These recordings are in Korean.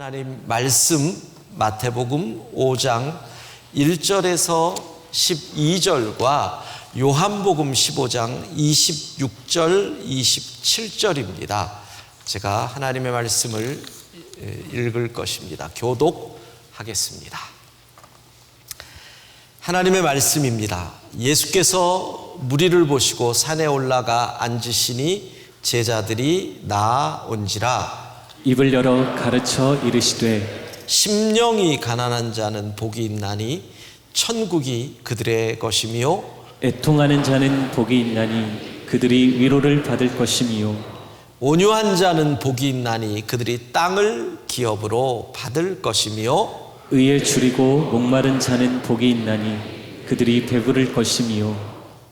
하나님 말씀 마태복음 5장 1절에서 12절과 요한복음 15장 26절 27절입니다. 제가 하나님의 말씀을 읽을 것입니다. 교독하겠습니다. 하나님의 말씀입니다. 예수께서 무리를 보시고 산에 올라가 앉으시니 제자들이 나아온지라. 입을 열어 가르쳐 이르시되 심령이 가난한 자는 복이 있나니 천국이 그들의 것이며 애통하는 자는 복이 있나니 그들이 위로를 받을 것이며 온유한 자는 복이 있나니 그들이 땅을 기업으로 받을 것이며 의에 줄이고 목마른 자는 복이 있나니 그들이 배부를 것이며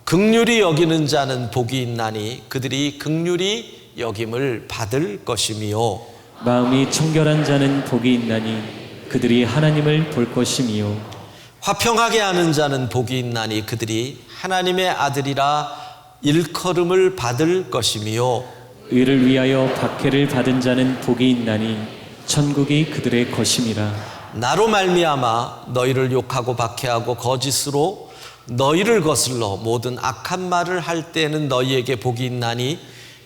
긍휼히 여기는 자는 복이 있나니 그들이 긍휼히 여김을 받을 것이며 마음이 청결한 자는 복이 있나니 그들이 하나님을 볼 것이며 화평하게 하는 자는 복이 있나니 그들이 하나님의 아들이라 일컬음을 받을 것이며 의를 위하여 박해를 받은 자는 복이 있나니 천국이 그들의 것임이라. 나로 말미암아 너희를 욕하고 박해하고 거짓으로 너희를 거슬러 모든 악한 말을 할 때에는 너희에게 복이 있나니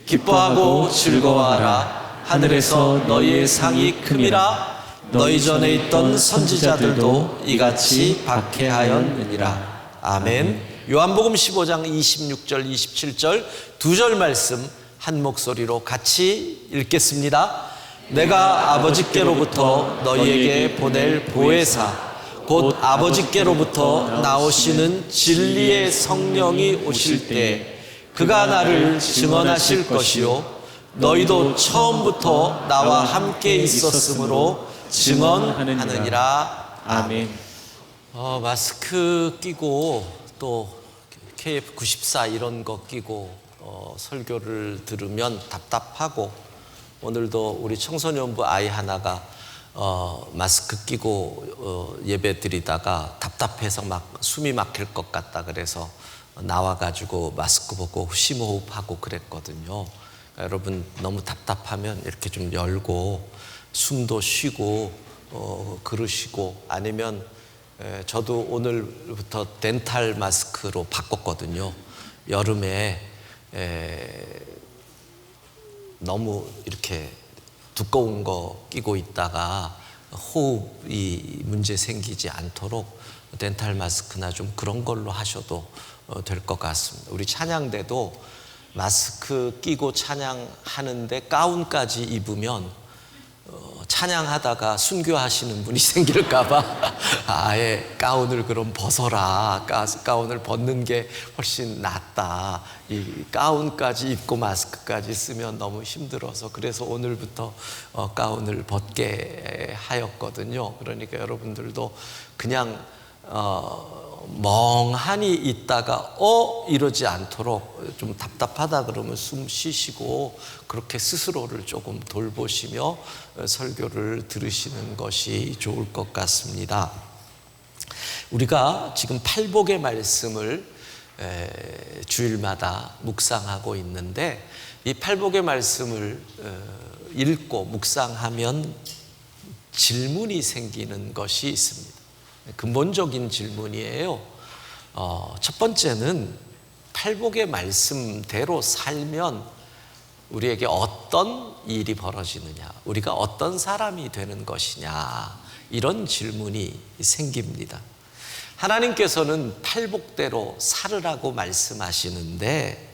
기뻐하고 즐거워하라. 하늘에서 너희의 상이 큼이라. 너희 전에 있던 선지자들도 이같이 박해하였느니라. 아멘. 요한복음 15장 26절 27절 두 절 말씀 한 목소리로 같이 읽겠습니다. 내가 아버지께로부터 너희에게 보낼 보혜사 곧 아버지께로부터 나오시는 진리의 성령이 오실 때 그가 나를 증언하실 것이요 너희도 처음부터 나와 함께 있었으므로 증언하느니라. 아멘. 마스크 끼고 또 KF94 이런 거 끼고 설교를 들으면 답답하고, 오늘도 우리 청소년부 아이 하나가 마스크 끼고 예배 드리다가 답답해서 막 숨이 막힐 것 같다 그래서 나와가지고 마스크 벗고 심호흡하고 그랬거든요. 그러니까 여러분 너무 답답하면 이렇게 좀 열고 숨도 쉬고 그러시고, 아니면 저도 오늘부터 덴탈 마스크로 바꿨거든요. 여름에 너무 이렇게 두꺼운 거 끼고 있다가 호흡이 문제 생기지 않도록 덴탈 마스크나 좀 그런 걸로 하셔도 될 것 같습니다. 우리 찬양대도 마스크 끼고 찬양하는데 가운까지 입으면 찬양하다가 순교하시는 분이 생길까봐 아예 가운을 그럼 벗어라. 가운을 벗는 게 훨씬 낫다. 이 가운까지 입고 마스크까지 쓰면 너무 힘들어서 그래서 오늘부터 가운을 벗게 하였거든요. 그러니까 여러분들도 그냥 멍하니 있다가 이러지 않도록 좀 답답하다 그러면 숨 쉬시고 그렇게 스스로를 조금 돌보시며 설교를 들으시는 것이 좋을 것 같습니다. 우리가 지금 팔복의 말씀을 주일마다 묵상하고 있는데, 이 팔복의 말씀을 읽고 묵상하면 질문이 생기는 것이 있습니다. 근본적인 질문이에요. 첫 번째는 팔복의 말씀대로 살면 우리에게 어떤 일이 벌어지느냐, 우리가 어떤 사람이 되는 것이냐, 이런 질문이 생깁니다. 하나님께서는 팔복대로 살으라고 말씀하시는데,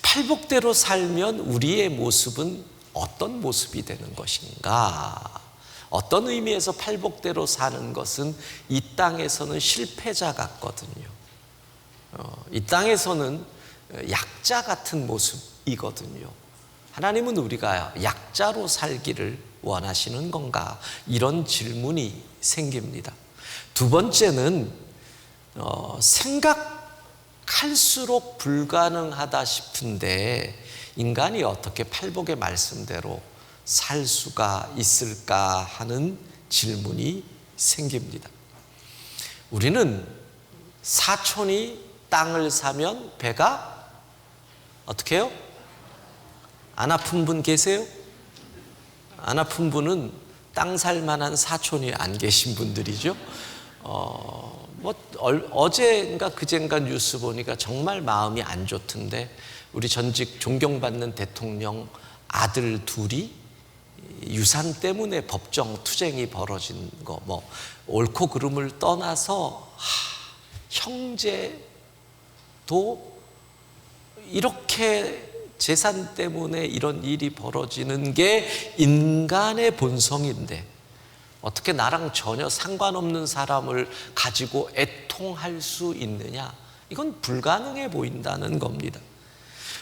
팔복대로 살면 우리의 모습은 어떤 모습이 되는 것인가? 어떤 의미에서 팔복대로 사는 것은 이 땅에서는 실패자 같거든요. 이 땅에서는 약자 같은 모습이거든요. 하나님은 우리가 약자로 살기를 원하시는 건가? 이런 질문이 생깁니다. 두 번째는 생각할수록 불가능하다 싶은데 인간이 어떻게 팔복의 말씀대로 살 수가 있을까 하는 질문이 생깁니다. 우리는 사촌이 땅을 사면 배가 어떻게 해요? 안 아픈 분 계세요? 안 아픈 분은 땅 살만한 사촌이 안 계신 분들이죠. 어제인가 그젠가 뉴스 보니까 정말 마음이 안 좋던데, 우리 전직 존경받는 대통령 아들 둘이 유산 때문에 법정 투쟁이 벌어진 거, 옳고 그름을 떠나서 형제도 이렇게 재산 때문에 이런 일이 벌어지는 게 인간의 본성인데, 어떻게 나랑 전혀 상관없는 사람을 가지고 애통할 수 있느냐? 이건 불가능해 보인다는 겁니다.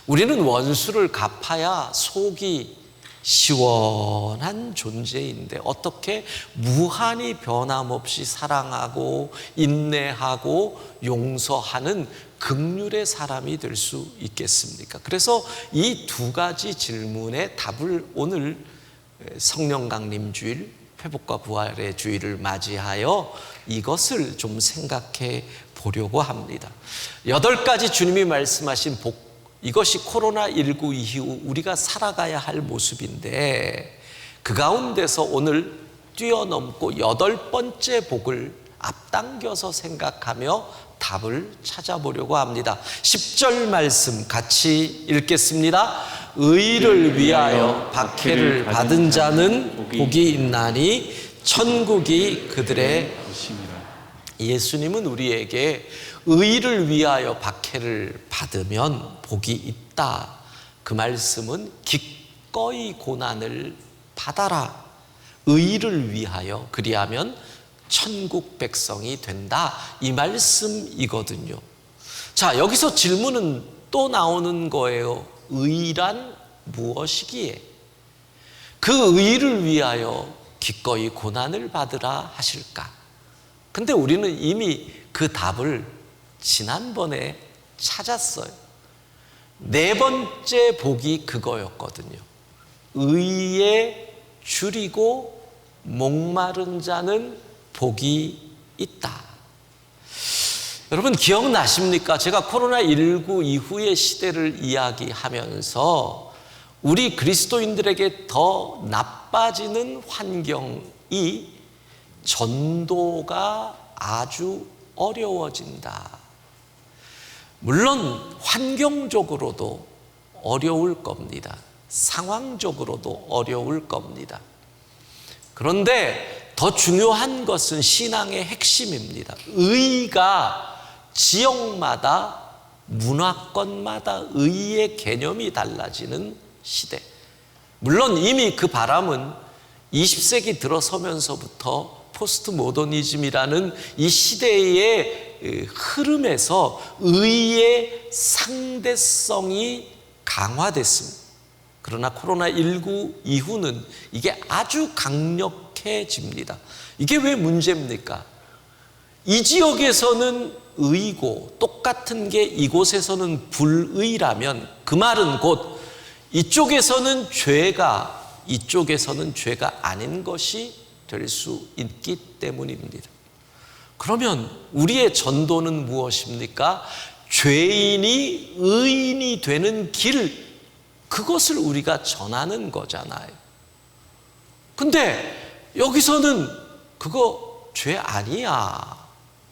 우리는 원수를 갚아야 속이 시원한 존재인데, 어떻게 무한히 변함없이 사랑하고 인내하고 용서하는 긍휼의 사람이 될 수 있겠습니까? 그래서 이 두 가지 질문의 답을 오늘 성령 강림 주일, 회복과 부활의 주일을 맞이하여 이것을 좀 생각해 보려고 합니다. 8가지 주님이 말씀하신 복, 이것이 코로나19 이후 우리가 살아가야 할 모습인데, 그 가운데서 오늘 뛰어넘고 8번째 복을 앞당겨서 생각하며 답을 찾아보려고 합니다. 10절 말씀 같이 읽겠습니다. 의를 위하여 박해를 받은 자는 복이 있나니 천국이 그들의 것입니다. 예수님은 우리에게 의를 위하여 박해를 받으면 복이 있다, 그 말씀은 기꺼이 고난을 받아라, 의를 위하여, 그리하면 천국 백성이 된다, 이 말씀이거든요. 자, 여기서 질문은 또 나오는 거예요. 의란 무엇이기에 그 의를 위하여 기꺼이 고난을 받으라 하실까? 근데 우리는 이미 그 답을 지난번에 찾았어요. 4번째 복이 그거였거든요. 의에 줄이고 목마른 자는 복이 있다. 여러분 기억나십니까? 제가 코로나19 이후의 시대를 이야기하면서 우리 그리스도인들에게 더 나빠지는 환경이 전도가 아주 어려워진다. 물론 환경적으로도 어려울 겁니다. 상황적으로도 어려울 겁니다. 그런데 더 중요한 것은 신앙의 핵심입니다. 의가 지역마다, 문화권마다 의의 개념이 달라지는 시대. 물론 이미 그 바람은 20세기 들어서면서부터 포스트 모더니즘이라는 이 시대의 흐름에서 의의 상대성이 강화됐습니다. 그러나 코로나19 이후는 이게 아주 강력해집니다. 이게 왜 문제입니까? 이 지역에서는 의고 똑같은 게 이곳에서는 불의라면 그 말은 곧 이쪽에서는 죄가, 이쪽에서는 죄가 아닌 것이 될 수 있기 때문입니다. 그러면 우리의 전도는 무엇입니까? 죄인이 의인이 되는 길, 그것을 우리가 전하는 거잖아요. 근데 여기서는 그거 죄 아니야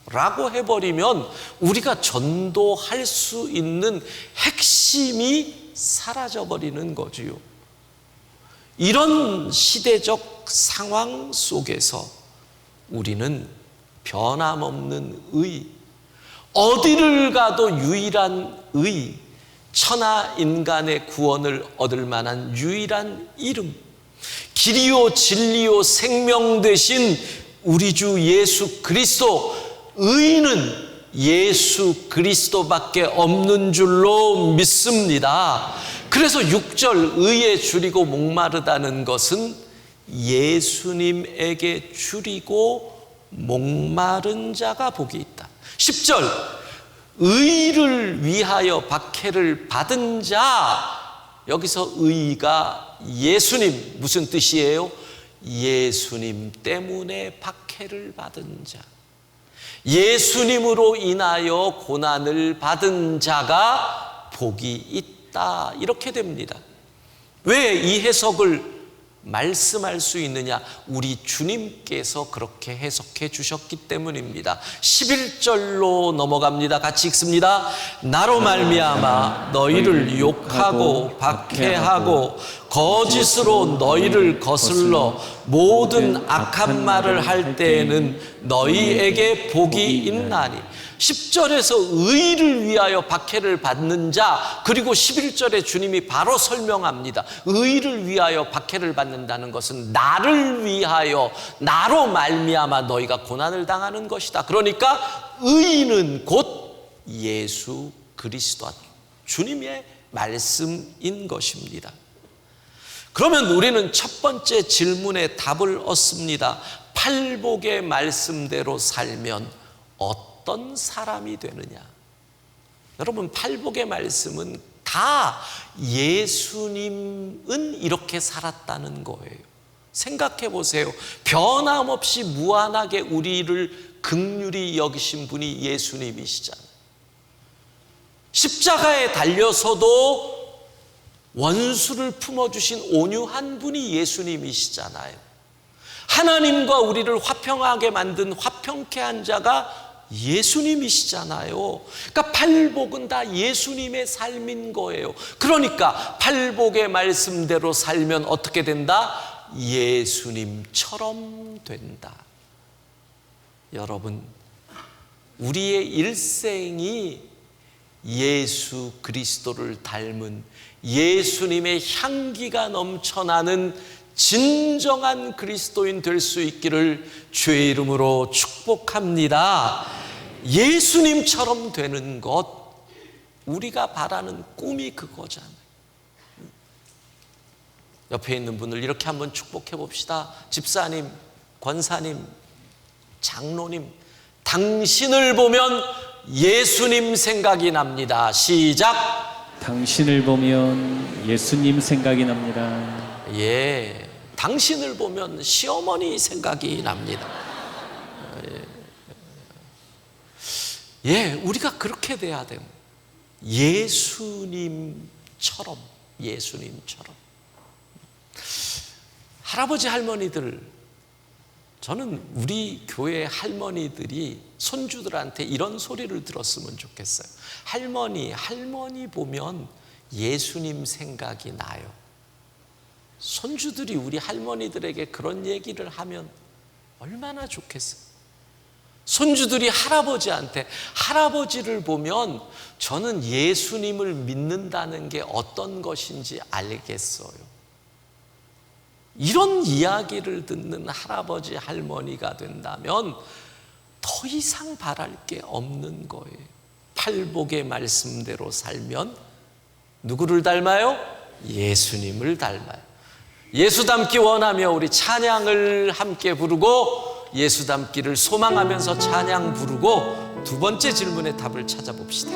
라고 해버리면 우리가 전도할 수 있는 핵심이 사라져버리는 거지요. 이런 시대적 상황 속에서 우리는 변함없는 의, 어디를 가도 유일한 의, 천하 인간의 구원을 얻을 만한 유일한 이름, 길이요 진리요 생명 되신 우리 주 예수 그리스도, 의는 예수 그리스도밖에 없는 줄로 믿습니다. 그래서 6절 의에 줄이고 목마르다는 것은 예수님에게 줄이고 목마른 자가 복이 있다. 10절 의를 위하여 박해를 받은 자, 여기서 의가 예수님, 무슨 뜻이에요? 예수님 때문에 박해를 받은 자, 예수님으로 인하여 고난을 받은 자가 복이 있다, 이렇게 됩니다. 왜 이 해석을 말씀할 수 있느냐? 우리 주님께서 그렇게 해석해 주셨기 때문입니다. 11절로 넘어갑니다. 같이 읽습니다. 나로 말미암아 너희를 욕하고 박해하고 거짓으로 너희를 거슬러 모든 악한 말을 할 때에는 너희에게 복이 있나니. 10절에서 의를 위하여 박해를 받는 자, 그리고 11절에 주님이 바로 설명합니다. 의를 위하여 박해를 받는다는 것은 나를 위하여, 나로 말미암아 너희가 고난을 당하는 것이다. 그러니까 의는 곧 예수 그리스도, 주님의 말씀인 것입니다. 그러면 우리는 첫 번째 질문에 답을 얻습니다. 팔복의 말씀대로 살면 어떤 사람이 되느냐? 여러분, 팔복의 말씀은 다 예수님은 이렇게 살았다는 거예요. 생각해 보세요. 변함없이 무한하게 우리를 긍휼히 여기신 분이 예수님이시잖아요. 십자가에 달려서도 원수를 품어주신 온유한 분이 예수님이시잖아요. 하나님과 우리를 화평하게 만든 화평케 한 자가 예수님이시잖아요. 그러니까 팔복은 다 예수님의 삶인 거예요. 그러니까 팔복의 말씀대로 살면 어떻게 된다? 예수님처럼 된다. 여러분, 우리의 일생이 예수 그리스도를 닮은 예수님의 향기가 넘쳐나는 진정한 그리스도인 될 수 있기를 주의 이름으로 축복합니다. 예수님처럼 되는 것, 우리가 바라는 꿈이 그거잖아요. 옆에 있는 분을 이렇게 한번 축복해 봅시다. 집사님, 권사님, 장로님, 당신을 보면 예수님 생각이 납니다. 시작. 당신을 보면 예수님 생각이 납니다. 예, 당신을 보면 시어머니 생각이 납니다. 예, 우리가 그렇게 돼야 돼요. 예수님처럼. 할아버지 할머니들, 저는 우리 교회 할머니들이 손주들한테 이런 소리를 들었으면 좋겠어요. 할머니 보면 예수님 생각이 나요. 손주들이 우리 할머니들에게 그런 얘기를 하면 얼마나 좋겠어요. 손주들이 할아버지한테, 할아버지를 보면 저는 예수님을 믿는다는 게 어떤 것인지 알겠어요. 이런 이야기를 듣는 할아버지 할머니가 된다면 더 이상 바랄 게 없는 거예요. 팔복의 말씀대로 살면 누구를 닮아요? 예수님을 닮아요. 예수 닮기 원하며 우리 찬양을 함께 부르고, 예수 닮기를 소망하면서 찬양 부르고 두 번째 질문의 답을 찾아봅시다.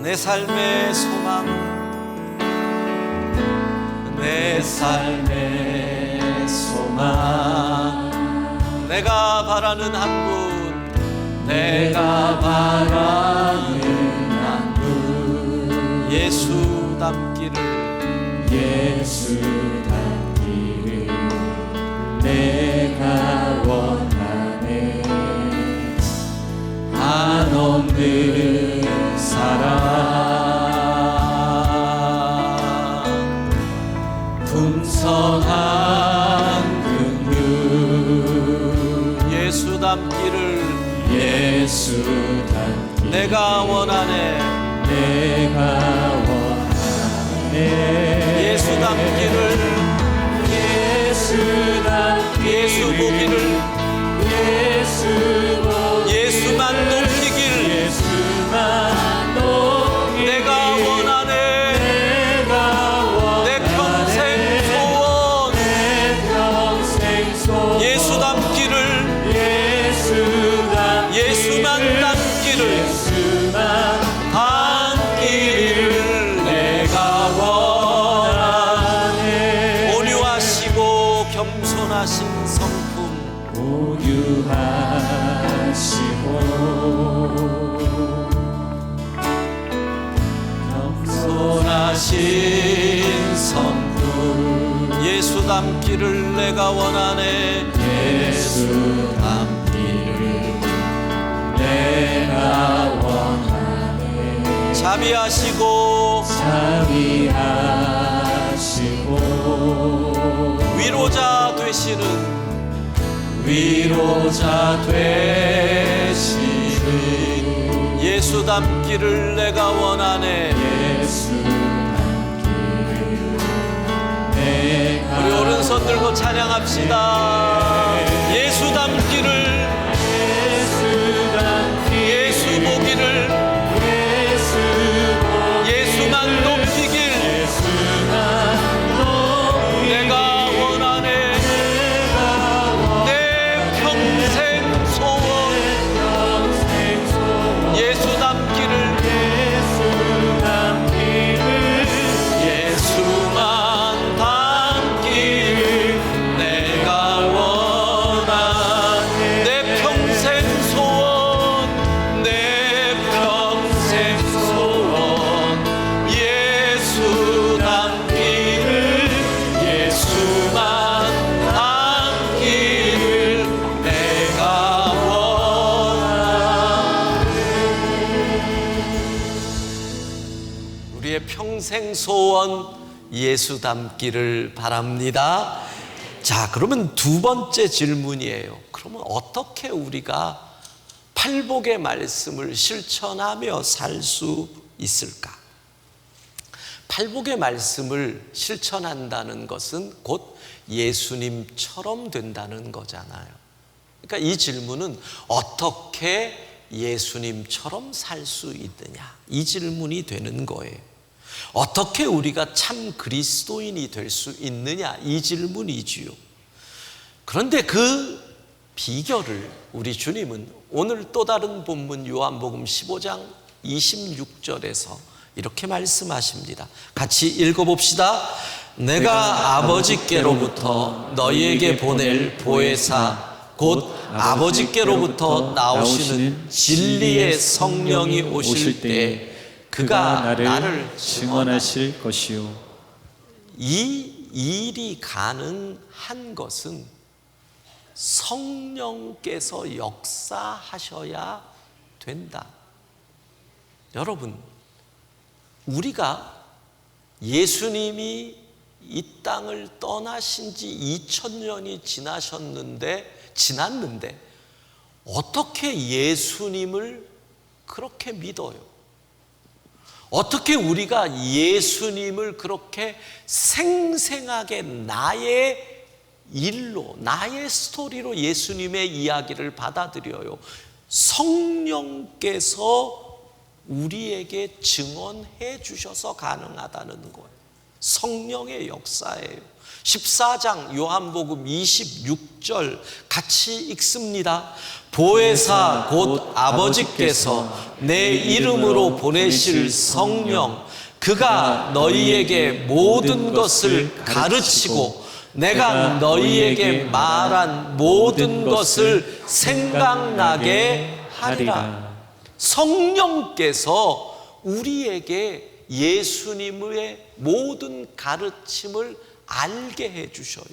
내 삶의 소망, 내 삶의 소망, 내가 바라는 한 분, 내가 바라는 한 분, 예수 닮기를, 예수 닮기를 내가 원하네. 한없는 사랑, 풍성한 긍휼, 예수 닮기를, 예수 닮기를 내가 원하네. 내가 원하네. 예수 닮기를, 예수 보기를, 예수만 높이길, 내가 원하네. 내 평생 소원, 예수 닮기를, 예수만 닮기를, 내가 원하네. 온유하시고 겸손하신 성품, 온유하시고 겸손하신 성품, 예수 닮기를 내가 원하네. 예수 닮기를 내가 원하네. 자비하시고 위로자 되시는 예수 닮기를 내가 원하네. 우리 오른손 들고 찬양합시다. 예수 닮기를, 예수 보기를, 예수만 높이길 내가 원하네. 내 평생 소원 예수 닮기를, 예수만 닮기를 내가 원하네. 내 평생 소원, 내 평생 소원 예수 닮기를, 예수만 닮기를 내가 원하네. 우리의 평생 소원 예수 닮기를 바랍니다. 자, 그러면 두 번째 질문이에요. 그러면 어떻게 우리가 팔복의 말씀을 실천하며 살 수 있을까? 팔복의 말씀을 실천한다는 것은 곧 예수님처럼 된다는 거잖아요. 그러니까 이 질문은 어떻게 예수님처럼 살 수 있느냐, 이 질문이 되는 거예요. 어떻게 우리가 참 그리스도인이 될 수 있느냐, 이 질문이지요. 그런데 그 비결을 우리 주님은 오늘 또 다른 본문 요한복음 15장 26절에서 이렇게 말씀하십니다. 같이 읽어봅시다. 내가 아버지께로부터 너희에게 보낼 보혜사 곧 아버지께로부터 나오시는 진리의 성령이 오실 때 그가 나를 증언하실 것이요. 이 일이 가능한 것은 성령께서 역사하셔야 된다. 여러분, 우리가 예수님이 이 땅을 떠나신 지 2000년이 지났는데 어떻게 예수님을 그렇게 믿어요? 어떻게 우리가 예수님을 그렇게 생생하게 나의 일로, 나의 스토리로 예수님의 이야기를 받아들여요? 성령께서 우리에게 증언해 주셔서 가능하다는 거예요. 성령의 역사예요. 14장 요한복음 26절 같이 읽습니다. 보혜사 곧 아버지께서 내 이름으로 보내실 성령, 그가 너희에게 모든 것을 가르치고 내가 너희에게 말한 모든 것을 생각나게 하리라. 성령께서 우리에게 예수님의 모든 가르침을 알게 해주셔요.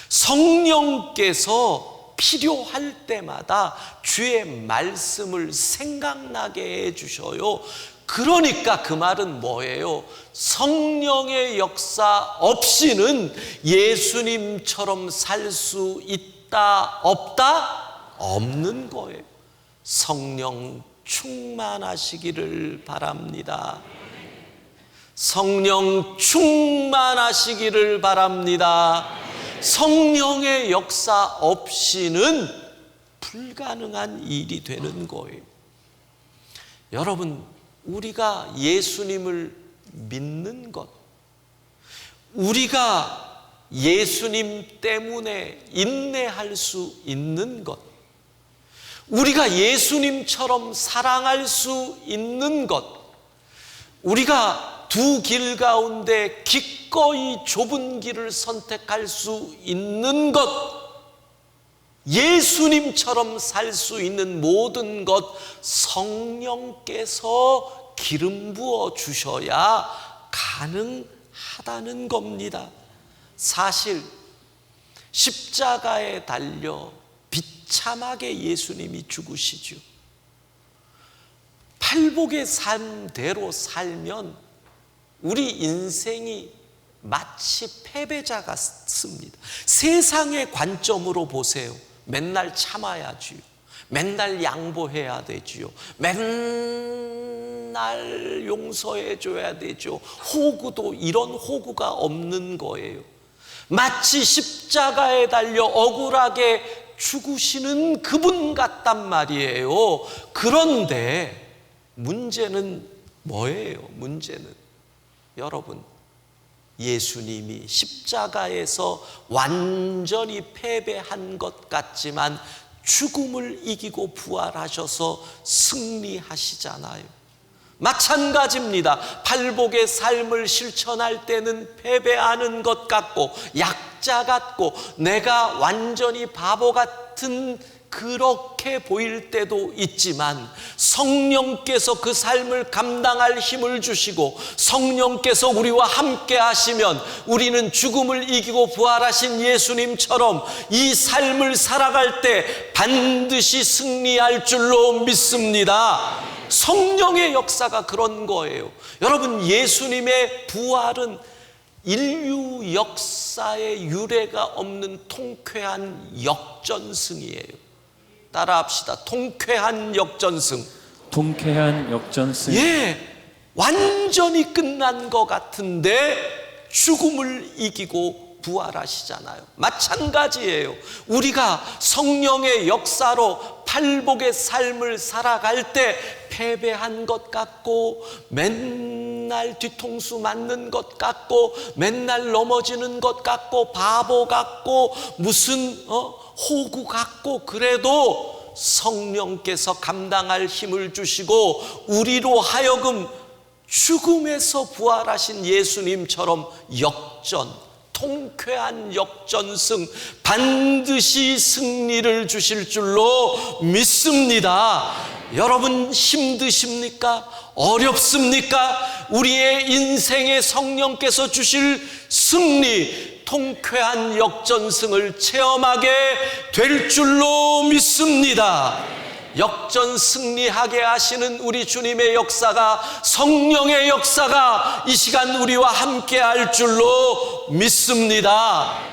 성령께서 필요할 때마다 주의 말씀을 생각나게 해주셔요. 그러니까 그 말은 뭐예요? 성령의 역사 없이는 예수님처럼 살 수 있다, 없다? 없는 거예요. 성령 충만하시기를 바랍니다. 성령 충만하시기를 바랍니다. 성령의 역사 없이는 불가능한 일이 되는 거예요. 여러분, 우리가 예수님을 믿는 것, 우리가 예수님 때문에 인내할 수 있는 것, 우리가 예수님처럼 사랑할 수 있는 것, 우리가 두 길 가운데 기꺼이 좁은 길을 선택할 수 있는 것, 예수님처럼 살 수 있는 모든 것 성령께서 기름 부어 주셔야 가능하다는 겁니다. 사실 십자가에 달려 비참하게 예수님이 죽으시죠. 팔복의 삶대로 살면 우리 인생이 마치 패배자 같습니다. 세상의 관점으로 보세요. 맨날 참아야지요. 맨날 양보해야 되지요. 맨날 용서해 줘야 되죠. 호구도 이런 호구가 없는 거예요. 마치 십자가에 달려 억울하게 죽으시는 그분 같단 말이에요. 그런데 문제는 뭐예요? 문제는 여러분, 예수님이 십자가에서 완전히 패배한 것 같지만 죽음을 이기고 부활하셔서 승리하시잖아요. 마찬가지입니다. 팔복의 삶을 실천할 때는 패배하는 것 같고 약자 같고 내가 완전히 바보 같은 그렇게 보일 때도 있지만 성령께서 그 삶을 감당할 힘을 주시고 성령께서 우리와 함께 하시면 우리는 죽음을 이기고 부활하신 예수님처럼 이 삶을 살아갈 때 반드시 승리할 줄로 믿습니다. 성령의 역사가 그런 거예요. 여러분, 예수님의 부활은 인류 역사의 유례가 없는 통쾌한 역전승이에요. 따라합시다. 통쾌한 역전승. 통쾌한 역전승. 완전히 끝난 것 같은데 죽음을 이기고 부활하시잖아요. 마찬가지예요. 우리가 성령의 역사로 팔복의 삶을 살아갈 때 패배한 것 같고 맨날 뒤통수 맞는 것 같고 맨날 넘어지는 것 같고 바보 같고 무슨 호구 같고, 그래도 성령께서 감당할 힘을 주시고 우리로 하여금 죽음에서 부활하신 예수님처럼 통쾌한 역전승, 반드시 승리를 주실 줄로 믿습니다. 여러분, 힘드십니까? 어렵습니까? 우리의 인생에 성령께서 주실 승리, 통쾌한 역전승을 체험하게 될 줄로 믿습니다. 역전 승리하게 하시는 우리 주님의 역사가, 성령의 역사가 이 시간 우리와 함께 할 줄로 믿습니다.